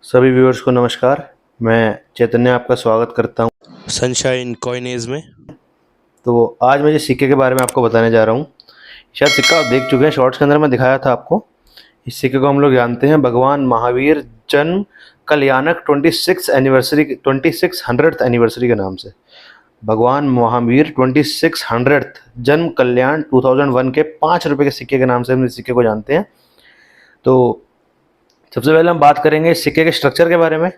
सभी व्यूअर्स को नमस्कार। मैं चैतन्य आपका स्वागत करता हूं सनशाइन कॉइनेज में। तो आज मैं जिस सिक्के के बारे में आपको बताने जा रहा हूं, शायद सिक्का आप देख चुके हैं, शॉर्ट्स के अंदर मैं दिखाया था आपको। इस सिक्के को हम लोग जानते हैं भगवान महावीर जन्म कल्याणक 2600th एनिवर्सरी के नाम से। भगवान महावीर 2600th जन्म कल्याण 2001 के 5 रुपये के सिक्के के नाम से हम इस सिक्के को जानते हैं। तो सबसे पहले हम बात करेंगे इस सिक्के के स्ट्रक्चर के बारे में,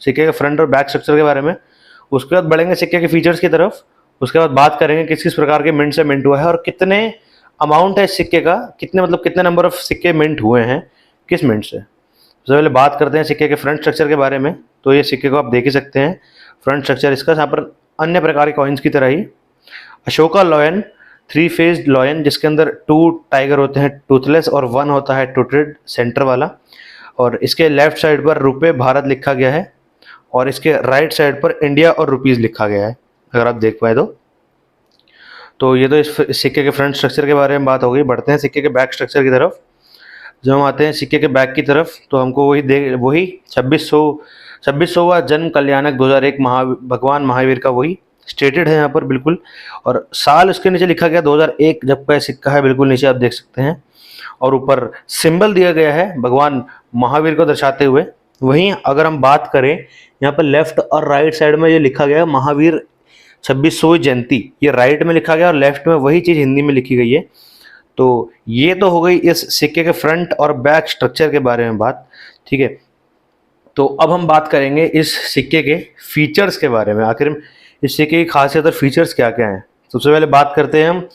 सिक्के के फ्रंट और बैक स्ट्रक्चर के बारे में। उसके बाद बढ़ेंगे सिक्के के फीचर्स की तरफ। उसके बाद बात करेंगे किस किस प्रकार के मिंट से मिंट हुआ है और कितने अमाउंट है इस सिक्के का, कितने नंबर ऑफ सिक्के मिंट हुए हैं किस मिंट से। सबसे पहले बात करते हैं सिक्के के फ्रंट स्ट्रक्चर के बारे में। तो ये सिक्के को आप देख ही सकते हैं, फ्रंट स्ट्रक्चर इसका, यहाँ पर अन्य प्रकार के कॉइन्स की तरह ही अशोका लॉयन, 3 फेस्ड लॉयन, जिसके अंदर 2 टाइगर होते हैं टूथलेस और 1 होता है टूटेड सेंटर वाला। और इसके लेफ्ट साइड पर रुपए भारत लिखा गया है और इसके राइट साइड पर इंडिया और रुपीज़ लिखा गया है, अगर आप देख पाए तो ये तो इस सिक्के के फ्रंट स्ट्रक्चर के बारे में बात हो गई। बढ़ते हैं सिक्के के बैक स्ट्रक्चर की तरफ। जब हम आते हैं सिक्के के बैक की तरफ तो हमको वही 2600वां जन्म कल्याणक 2001 भगवान महावीर का वही स्टेटेड है यहाँ पर बिल्कुल। और साल उसके नीचे लिखा गया 2001 जब का सिक्का है, बिल्कुल नीचे आप देख सकते हैं। और ऊपर सिंबल दिया गया है भगवान महावीर को दर्शाते हुए। वहीं अगर हम बात करें यहाँ पर लेफ्ट और राइट साइड में ये लिखा गया महावीर 2600वीं जयंती, ये राइट में लिखा गया और लेफ्ट में वही चीज़ हिंदी में लिखी गई है। तो ये तो हो गई इस सिक्के के फ्रंट और बैक स्ट्रक्चर के बारे में बात, ठीक है। तो अब हम बात करेंगे इस सिक्के के फीचर्स के बारे में। आखिर इस सिक्के की खासियत और फीचर्स क्या क्या हैं। सबसे पहले बात करते हैं हम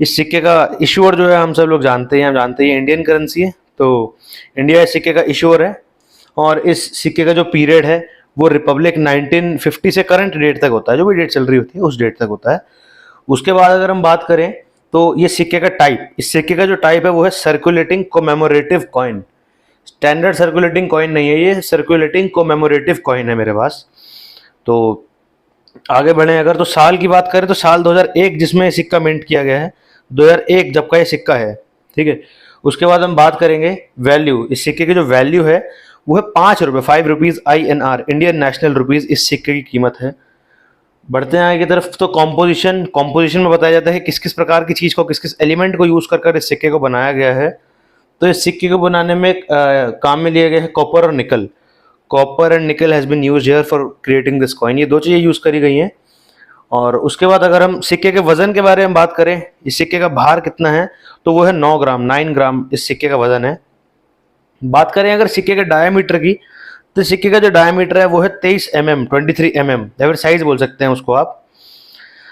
इस सिक्के का इशूअर जो है, हम सब लोग जानते हैं, हम जानते हैं इंडियन करेंसी है, तो इंडिया इस सिक्के का इशूअर है। और इस सिक्के का जो पीरियड है वो रिपब्लिक 1950 से करंट डेट तक होता है, जो भी डेट चल रही होती है उस डेट तक होता है। उसके बाद अगर हम बात करें तो ये सिक्के का टाइप, इस सिक्के का जो टाइप है वो है circulating commemorative coin. Standard circulating coin नहीं है, ये सर्कुलेटिंग कोमेमोरेटिव कॉइन है मेरे पास। तो आगे बढ़े अगर तो साल की बात करें तो साल 2001 जिसमें ये सिक्का मिंट किया गया है, 2001 जब का ये सिक्का है, ठीक है। उसके बाद हम बात करेंगे वैल्यू, इस सिक्के की जो वैल्यू है वो है 5 रुपये, 5 rupees INR, Indian national rupees इस सिक्के की कीमत है। बढ़ते हैं आगे की तरफ तो कॉम्पोजिशन में बताया जाता है किस किस प्रकार की चीज़ को, किस किस एलिमेंट को यूज़ कर कर इस सिक्के को बनाया गया है। तो इस सिक्के को बनाने में काम में लिए गए हैं कॉपर और nickel. Copper and nickel has been used here for creating this coin, ये 2 चीज़ें यूज़ करी गई हैं। और उसके बाद अगर हम सिक्के के वजन के बारे में बात करें, इस सिक्के का भार कितना है, तो वो है 9 ग्राम, 9 ग्राम इस सिक्के का वजन है। बात करें अगर सिक्के के डायमीटर की, तो सिक्के का जो डायमीटर है वो है 23 mm, 23 mm, या फिर साइज बोल सकते हैं उसको आप।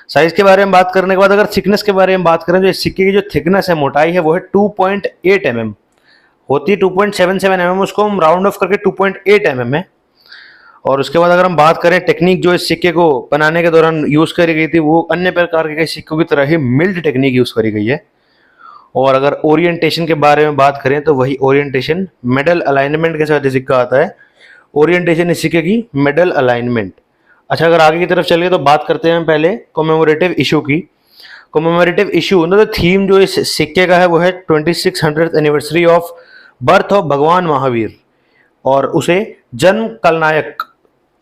साइज के बारे में बात करने के बाद अगर थिकनेस के बारे में बात करें तो इस सिक्के की जो थिकनेस है, मोटाई है, वो है 2.8 mm, होती है 2.77 mm, उसको हम राउंड ऑफ करके 2.8 mm है। और उसके बाद अगर हम बात करें टेक्निक जो इस सिक्के को बनाने के दौरान यूज़ करी गई थी, वो अन्य प्रकार के सिक्कों की तरह ही मिल्ड टेक्निक यूज़ करी गई है। और अगर ओरिएंटेशन के बारे में बात करें तो वही ओरिएंटेशन मेडल अलाइनमेंट के साथ ये सिक्का आता है। ओरिएंटेशन इस सिक्के की मेडल अलाइनमेंट। अच्छा, अगर आगे की तरफ चलिए तो बात करते हैं पहले कॉमेमोरेटिव इशू की। कॉमेमोरेटिव इशू मतलब थीम जो इस सिक्के का है वो है 2600th anniversary of birth of भगवान महावीर, और उसे जन्म कलनायक,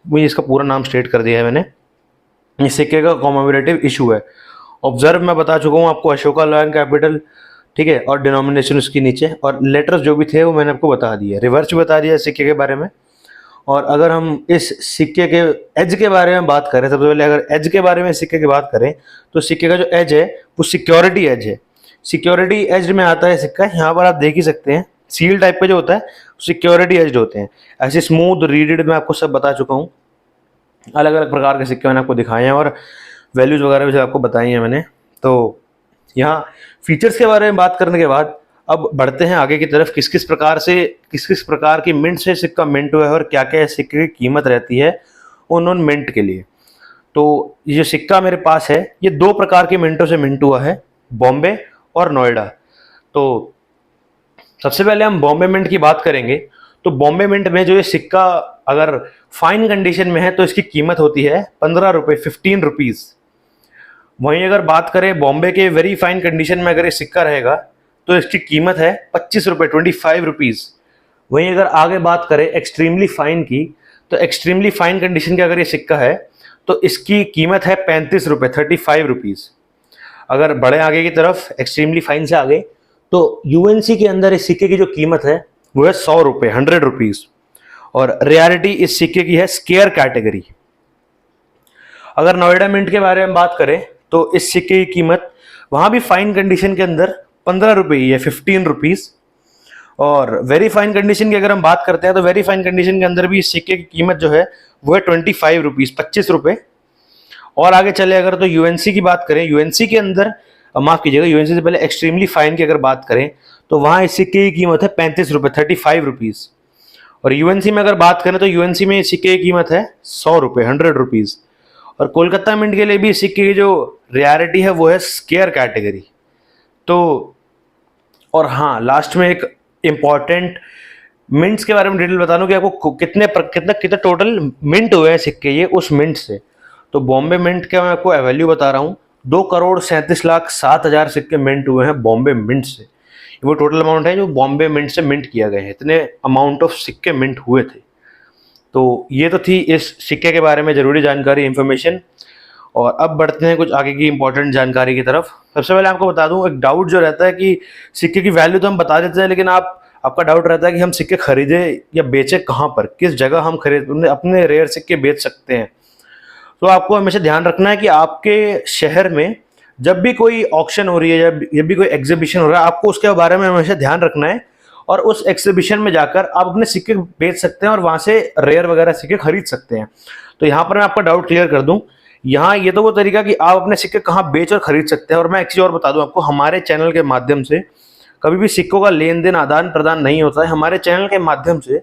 मुझे इसका पूरा नाम स्टेट कर दिया है मैंने। इस सिक्के का कॉमेमोरेटिव इशू है। ऑब्जर्व मैं बता चुका हूँ आपको, अशोका लॉयन कैपिटल, ठीक है, और डिनोमिनेशन उसके नीचे, और लेटर्स जो भी थे वो मैंने आपको बता दिए, रिवर्स भी बता दिया सिक्के के बारे में। और अगर हम इस सिक्के के एज के बारे में बात करें, सबसे पहले अगर एज के बारे में सिक्के की बात करें तो सिक्के का जो एज है वो सिक्योरिटी एज है। सिक्योरिटी एज में आता है सिक्का, यहाँ पर आप देख ही सकते हैं सील टाइप का जो होता है सिक्योरिटी एज होते हैं। ऐसे स्मूथ रीडेड मैं आपको सब बता चुका हूँ, अलग अलग प्रकार के सिक्के मैंने आपको दिखाए हैं और वैल्यूज वगैरह भी आपको बताई हैं मैंने। तो यहाँ फीचर्स के बारे में बात करने के बाद अब बढ़ते हैं आगे की तरफ, किस किस प्रकार की मिंट से सिक्का मिंट हुआ है और क्या क्या सिक्के की कीमत रहती है उन मिंट के लिए। तो ये जो सिक्का मेरे पास है ये 2 प्रकार के मिंटों से मिंट हुआ है, बॉम्बे और नोएडा। तो सबसे पहले हम बॉम्बे मिंट की बात करेंगे। तो बॉम्बे मिंट में जो ये सिक्का अगर फाइन कंडीशन में है तो इसकी कीमत होती है 15 रुपये, 15 रुपीज़। वहीं अगर बात करें बॉम्बे के वेरी फाइन कंडीशन में अगर ये सिक्का रहेगा तो इसकी कीमत है 25 रुपये, 25 रुपीज़। वहीं अगर आगे बात करें एक्सट्रीमली फाइन की, तो एक्सट्रीमली फाइन कंडीशन का अगर ये सिक्का है तो इसकी कीमत है 35 रुपये, 35 रुपीज़। अगर बड़े आगे की तरफ एक्सट्रीमली फाइन से आगे, तो यूएनसी के अंदर इस सिक्के की जो कीमत है वो है 100 रुपये, 100 रुपीज़। और रेयरिटी इस सिक्के की है स्केयर कैटेगरी। अगर नोएडा मिंट के बारे में बात करें तो इस सिक्के की कीमत वहां भी फाइन कंडीशन के अंदर 15 रुपये ही है, 15 रुपीज़। और वेरी फाइन कंडीशन की अगर हम बात करते हैं तो वेरी फाइन कंडीशन के अंदर भी इस सिक्के की कीमत जो है वो है 25 रुपीज़, 25 रुपये। और आगे चले अगर तो यूएनसी की बात करें, यूएनसी के अंदर माफ कीजिएगा, यूएनसी से पहले एक्सट्रीमली फाइन की अगर बात करें तो वहां इस सिक्के की कीमत है 35 रुपये, 35 रुपीज़। और यूएनसी में अगर बात करें तो यूएनसी में इस सिक्के की कीमत है 100 रुपये, 100 रुपीज़। और कोलकाता मिंट के लिए भी इस सिक्के की जो रेयरिटी है वो है स्केयर कैटेगरी। तो और हाँ, लास्ट में एक इम्पॉर्टेंट मिंट्स के बारे में डिटेल बता दूं कि आपको कितने टोटल मिंट हुए हैं सिक्के ये उस मिंट से। तो बॉम्बे मिंट का मैं आपको वैल्यू बता रहा हूँ, 2,37,07,000 सिक्के मिंट हुए हैं बॉम्बे मिंट से। वो टोटल अमाउंट है जो बॉम्बे मिंट से मिंट किया गया है, इतने अमाउंट ऑफ सिक्के मिंट हुए थे। तो ये तो थी इस सिक्के के बारे में ज़रूरी जानकारी, इन्फॉर्मेशन। और अब बढ़ते हैं कुछ आगे की इंपॉर्टेंट जानकारी की तरफ। सबसे पहले आपको बता दूं, एक डाउट जो रहता है कि सिक्के की वैल्यू तो हम बता देते हैं, लेकिन आपका डाउट रहता है कि हम सिक्के खरीदे या बेचे कहाँ पर, किस जगह हम अपने रेयर सिक्के बेच सकते हैं। तो आपको हमेशा ध्यान रखना है कि आपके शहर में जब भी कोई ऑक्शन हो रही है या जब भी कोई एग्जीबिशन हो रहा है, आपको उसके बारे में हमेशा ध्यान रखना है और उस एग्जीबिशन में जाकर आप अपने सिक्के बेच सकते हैं और वहाँ से रेयर वगैरह सिक्के खरीद सकते हैं। तो यहाँ पर मैं आपका डाउट क्लियर कर दूँ, यहाँ ये तो वो तरीका कि आप अपने सिक्के कहाँ बेच और खरीद सकते हैं। और मैं एक चीज़ और बता दूं आपको, हमारे चैनल के माध्यम से कभी भी सिक्कों का लेन देन आदान प्रदान नहीं होता है। हमारे चैनल के माध्यम से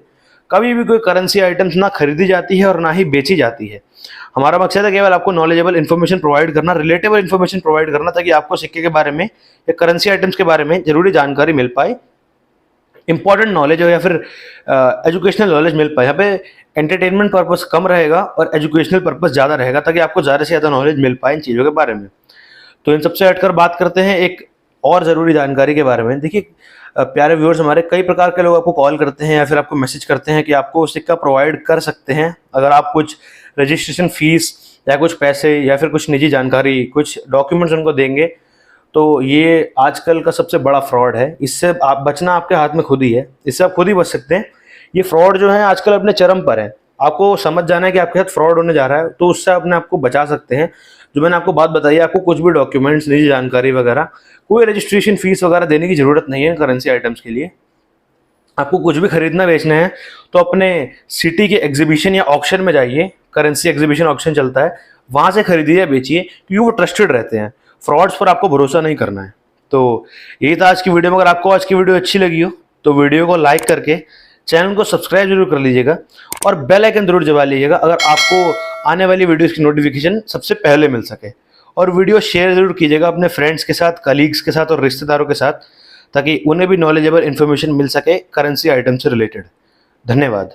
कभी भी कोई करेंसी आइटम्स ना खरीदी जाती है और ना ही बेची जाती है। हमारा मकसद है केवल आपको नॉलेजेबल इन्फॉर्मेशन प्रोवाइड करना, रिलेटेबल इन्फॉर्मेशन प्रोवाइड करना, ताकि आपको सिक्के के बारे में या करेंसी आइटम्स के बारे में जरूरी जानकारी मिल पाए, इंपॉर्टेंट नॉलेज हो या फिर एजुकेशनल नॉलेज मिल पाए। यहाँ पे एंटरटेनमेंट पर्पस कम रहेगा और एजुकेशनल पर्पस ज़्यादा रहेगा, ताकि आपको ज़्यादा से ज़्यादा नॉलेज मिल पाए इन चीज़ों के बारे में। तो इन सबसे हटकर बात करते हैं एक और ज़रूरी जानकारी के बारे में। देखिए प्यारे व्यूअर्स, हमारे कई प्रकार के लोग आपको कॉल करते हैं या फिर आपको मैसेज करते हैं कि आपको सिक्का प्रोवाइड कर सकते हैं अगर आप कुछ रजिस्ट्रेशन फीस या कुछ पैसे या फिर कुछ निजी जानकारी, कुछ डॉक्यूमेंट्स उनको देंगे। तो ये आजकल का सबसे बड़ा फ्रॉड है, इससे आप बचना आपके हाथ में खुद ही है, इससे आप खुद ही बच सकते हैं। ये फ्रॉड जो है आजकल अपने चरम पर है, आपको समझ जाना है कि आपके साथ फ्रॉड होने जा रहा है, तो उससे अपने आपको बचा सकते हैं। जो मैंने आपको बात बताई, आपको कुछ भी डॉक्यूमेंट्स, निजी जानकारी वगैरह, कोई रजिस्ट्रेशन फीस वगैरह देने की जरूरत नहीं है करेंसी आइटम्स के लिए। आपको कुछ भी खरीदना बेचना है तो अपने सिटी के एग्जीबिशन या ऑक्शन में जाइए, करेंसी एग्जीबिशन ऑक्शन चलता है, वहाँ से खरीदिए या बेचिए, क्योंकि वो ट्रस्टेड रहते हैं। फ्रॉड्स पर आपको भरोसा नहीं करना है। तो यही था आज की वीडियो में। अगर आपको आज की वीडियो अच्छी लगी हो तो वीडियो को लाइक करके चैनल को सब्सक्राइब जरूर कर लीजिएगा और बेल आइकन जरूर दबा लीजिएगा, अगर आपको आने वाली वीडियोस की नोटिफिकेशन सबसे पहले मिल सके। और वीडियो शेयर जरूर कीजिएगा अपने फ्रेंड्स के साथ, कलीग्स के साथ और रिश्तेदारों के साथ, ताकि उन्हें भी नॉलेजेबल इन्फॉर्मेशन मिल सके करेंसी आइटम से रिलेटेड। धन्यवाद।